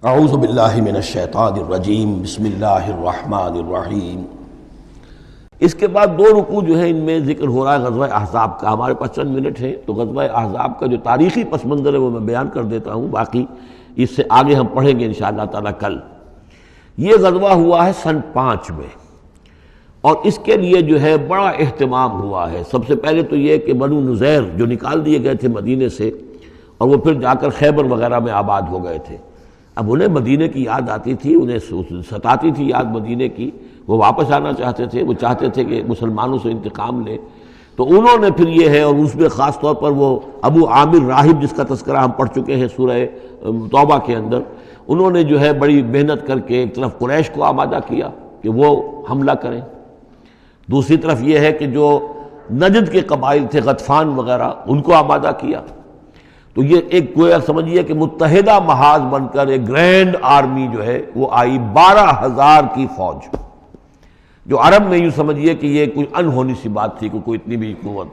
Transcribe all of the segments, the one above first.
اعوذ باللہ من الشیطان الرجیم، بسم اللہ الرحمن الرحیم۔ اس کے بعد دو رکوع جو ہے ان میں ذکر ہو رہا ہے غزوہ احزاب کا۔ ہمارے پاس چند منٹ ہیں تو غزوہ احزاب کا جو تاریخی پس منظر ہے وہ میں بیان کر دیتا ہوں، باقی اس سے آگے ہم پڑھیں گے انشاءاللہ تعالیٰ کل۔ یہ غزوہ ہوا ہے سن 5 میں، اور اس کے لیے جو ہے بڑا اہتمام ہوا ہے۔ سب سے پہلے تو یہ کہ بنو نذیر جو نکال دیے گئے تھے مدینے سے، اور وہ پھر جا کر خیبر وغیرہ میں آباد ہو گئے تھے، اب انہیں مدینے کی یاد آتی تھی، انہیں ستاتی تھی یاد مدینے کی، وہ واپس آنا چاہتے تھے، وہ چاہتے تھے کہ مسلمانوں سے انتقام لیں۔ تو انہوں نے پھر یہ ہے، اور اس میں خاص طور پر وہ ابو عامر راہب جس کا تذکرہ ہم پڑھ چکے ہیں سورہ توبہ کے اندر، انہوں نے جو ہے بڑی محنت کر کے ایک طرف قریش کو آمادہ کیا کہ وہ حملہ کریں، دوسری طرف یہ ہے کہ جو نجد کے قبائل تھے غطفان وغیرہ ان کو آمادہ کیا۔ تو یہ ایک گویا سمجھیے کہ متحدہ محاذ بن کر ایک گرینڈ آرمی جو ہے وہ آئی، 12,000 کی فوج، جو عرب میں یوں سمجھیے کہ یہ کوئی انہونی سی بات تھی کہ کوئی اتنی بھی قوت،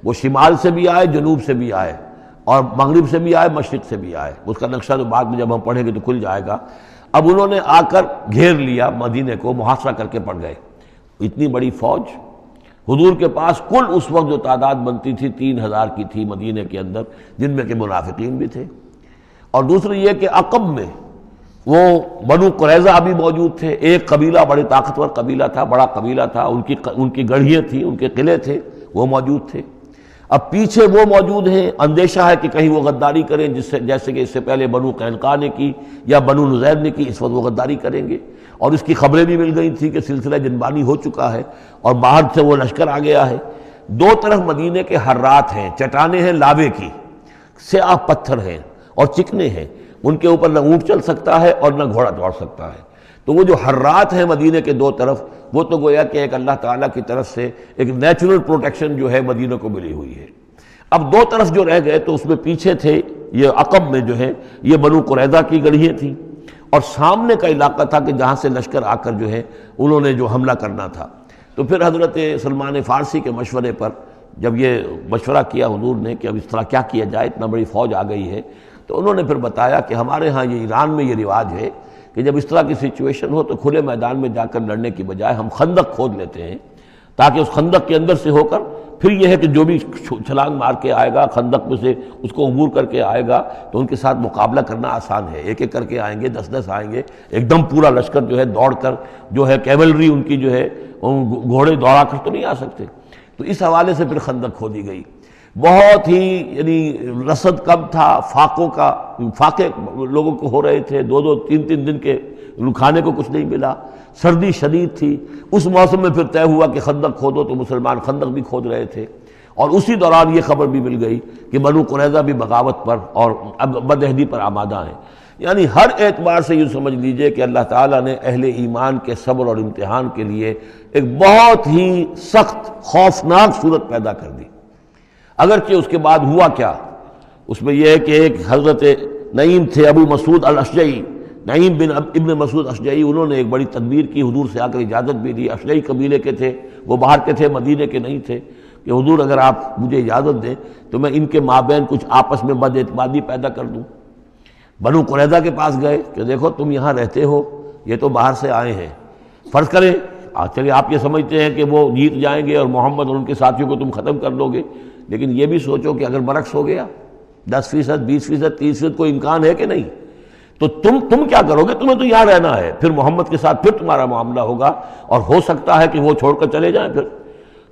وہ شمال سے بھی آئے، جنوب سے بھی آئے، اور مغرب سے بھی آئے، مشرق سے بھی آئے۔ اس کا نقشہ تو بعد میں جب ہم پڑھیں گے تو کھل جائے گا۔ اب انہوں نے آ کر گھیر لیا مدینے کو، محاصرہ کر کے پڑ گئے، اتنی بڑی فوج۔ حضور کے پاس کل اس وقت جو تعداد بنتی تھی 3,000 کی تھی مدینے کے اندر، جن میں کہ منافقین بھی تھے، اور دوسری یہ کہ عقب میں وہ بنو قریظہ بھی موجود تھے، ایک قبیلہ بڑے طاقتور قبیلہ تھا، بڑا قبیلہ تھا، ان کی گڑھیاں تھیں، ان کے قلعے تھے، وہ موجود تھے۔ اب پیچھے وہ موجود ہیں، اندیشہ ہے کہ کہیں وہ غداری کریں، جیسے کہ اس سے پہلے بنو قینقاع نے کی یا بنو نذیر نے کی، اس وقت وہ غداری کریں گے، اور اس کی خبریں بھی مل گئی تھیں کہ سلسلہ جنبانی ہو چکا ہے اور باہر سے وہ لشکر آ گیا ہے۔ دو طرف مدینے کے حرات ہیں، چٹانیں ہیں لاوے کی، سیاہ پتھر ہیں اور چکنے ہیں، ان کے اوپر نہ اونٹ چل سکتا ہے اور نہ گھوڑا دوڑ سکتا ہے۔ تو وہ جو حرات ہیں مدینے کے دو طرف، وہ تو گویا کہ ایک اللہ تعالیٰ کی طرف سے ایک نیچرل پروٹیکشن جو ہے مدینہ کو ملی ہوئی ہے۔ اب دو طرف جو رہ گئے تو اس میں پیچھے تھے، یہ عقب میں جو ہے یہ بنو قریظہ کی گڑھیاں تھیں، اور سامنے کا علاقہ تھا کہ جہاں سے لشکر آ کر جو ہے انہوں نے جو حملہ کرنا تھا۔ تو پھر حضرت سلمان فارسی کے مشورے پر جب یہ مشورہ کیا حضور نے کہ اب اس طرح کیا کیا جائے، اتنا بڑی فوج آ گئی ہے، تو انہوں نے پھر بتایا کہ ہمارے ہاں یہ ایران میں یہ رواج ہے کہ جب اس طرح کی سچویشن ہو تو کھلے میدان میں جا کر لڑنے کی بجائے ہم خندق کھود لیتے ہیں، تاکہ اس خندق کے اندر سے ہو کر پھر یہ ہے کہ جو بھی چھلانگ مار کے آئے گا خندق میں سے، اس کو عبور کر کے آئے گا تو ان کے ساتھ مقابلہ کرنا آسان ہے۔ ایک ایک کر کے آئیں گے، 10 آئیں گے، ایک دم پورا لشکر جو ہے دوڑ کر جو ہے کیولری ان کی جو ہے گھوڑے دوڑا کر تو نہیں آ سکتے۔ تو اس حوالے سے پھر خندق کھودی گئی۔ بہت ہی یعنی رسد کم تھا، فاقے لوگوں کو ہو رہے تھے، 2 3 دن کے کھانے کو کچھ نہیں ملا، سردی شدید تھی۔ اس موسم میں پھر طے ہوا کہ خندق کھودو، تو مسلمان خندق بھی کھود رہے تھے، اور اسی دوران یہ خبر بھی مل گئی کہ بنو قریظہ بھی بغاوت پر اور بدعہدی پر آمادہ ہیں۔ یعنی ہر اعتبار سے یوں سمجھ لیجئے کہ اللہ تعالیٰ نے اہل ایمان کے صبر اور امتحان کے لیے ایک بہت ہی سخت خوفناک صورت پیدا کر دی۔ اگرچہ اس کے بعد ہوا کیا، اس میں یہ ہے کہ ایک حضرت نعیم تھے ابو مسعود الاشجعی، نعیم بن ابن مسعود اشجعی، انہوں نے ایک بڑی تدبیر کی، حضور سے آ کر اجازت بھی لی۔ اشجعی قبیلے کے تھے، وہ باہر کے تھے، مدینے کے نہیں تھے، کہ حضور اگر آپ مجھے اجازت دیں تو میں ان کے مابین کچھ آپس میں بد اعتمادی پیدا کر دوں۔ بنو قریظہ کے پاس گئے کہ دیکھو تم یہاں رہتے ہو، یہ تو باہر سے آئے ہیں، فرض کریں چلیے آپ یہ سمجھتے ہیں کہ وہ جیت جائیں گے اور محمد اور ان کے ساتھیوں کو تم ختم کر لو گے، لیکن یہ بھی سوچو کہ اگر برعکس ہو گیا، 10%، 20%، 30% کوئی امکان ہے کہ نہیں، تو تم کیا کرو گے؟ تمہیں تو یہاں رہنا ہے، پھر محمد کے ساتھ پھر تمہارا معاملہ ہوگا، اور ہو سکتا ہے کہ وہ چھوڑ کر چلے جائیں۔ پھر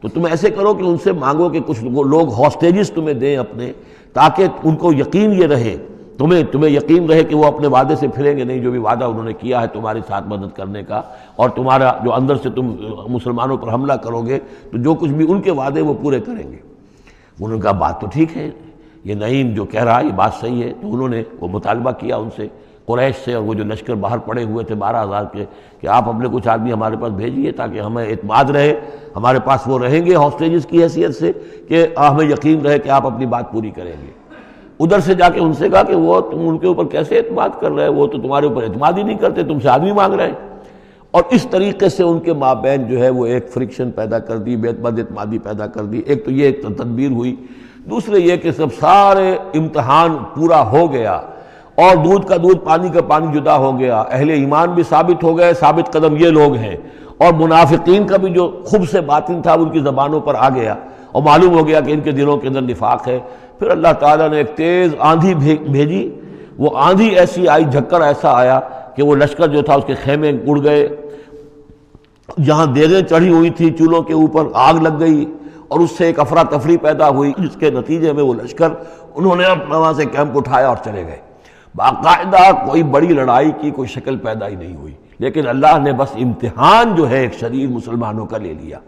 تو تم ایسے کرو کہ ان سے مانگو کہ کچھ لوگ ہاسٹیجز تمہیں دیں اپنے، تاکہ ان کو یقین یہ رہے، تمہیں یقین رہے کہ وہ اپنے وعدے سے پھریں گے نہیں، جو بھی وعدہ انہوں نے کیا ہے تمہارے ساتھ مدد کرنے کا، اور تمہارا جو اندر سے تم مسلمانوں پر حملہ کرو گے تو جو کچھ بھی ان کے وعدے وہ پورے کریں گے۔ انہوں نے کہا بات تو ٹھیک ہے، یہ نعیم جو کہہ رہا ہے یہ بات صحیح ہے۔ تو انہوں نے وہ مطالبہ کیا ان سے، قریش سے، اور وہ جو لشکر باہر پڑے ہوئے تھے 12,000 کے، کہ آپ اپنے کچھ آدمی ہمارے پاس بھیجیے تاکہ ہمیں اعتماد رہے، ہمارے پاس وہ رہیں گے ہاسٹیجز کی حیثیت سے، کہ ہمیں یقین رہے کہ آپ اپنی بات پوری کریں گے۔ ادھر سے جا کے ان سے کہا کہ وہ تم ان کے اوپر کیسے اعتماد کر رہے، وہ تو تمہارے اوپر اعتماد ہی نہیں کرتے، تم سے آدمی مانگ رہے ہیں۔ اور اس طریقے سے ان کے مابین جو ہے وہ ایک فرکشن پیدا کر دی، بد اعتمادی پیدا کر دی۔ ایک تو یہ ایک تدبیر ہوئی، دوسرے یہ کہ سب سارے امتحان پورا ہو گیا اور دودھ کا دودھ پانی کا پانی جدا ہو گیا، اہل ایمان بھی ثابت ہو گئے، ثابت قدم یہ لوگ ہیں، اور منافقین کا بھی جو خبث باطن تھا ان کی زبانوں پر آ گیا اور معلوم ہو گیا کہ ان کے دلوں کے اندر نفاق ہے۔ پھر اللہ تعالیٰ نے ایک تیز آندھی بھیجی، وہ آندھی ایسی آئی، جھکڑ ایسا آیا کہ وہ لشکر جو تھا اس کے خیمے اڑ گئے، جہاں دیگیں چڑھی ہوئی تھی چولہوں کے اوپر آگ لگ گئی، اور اس سے ایک افراتفری پیدا ہوئی، جس کے نتیجے میں وہ لشکر انہوں نے اپنا وہاں سے کیمپ اٹھایا اور چلے گئے۔ باقاعدہ کوئی بڑی لڑائی کی کوئی شکل پیدا ہی نہیں ہوئی، لیکن اللہ نے بس امتحان جو ہے ایک شریر مسلمانوں کا لے لیا۔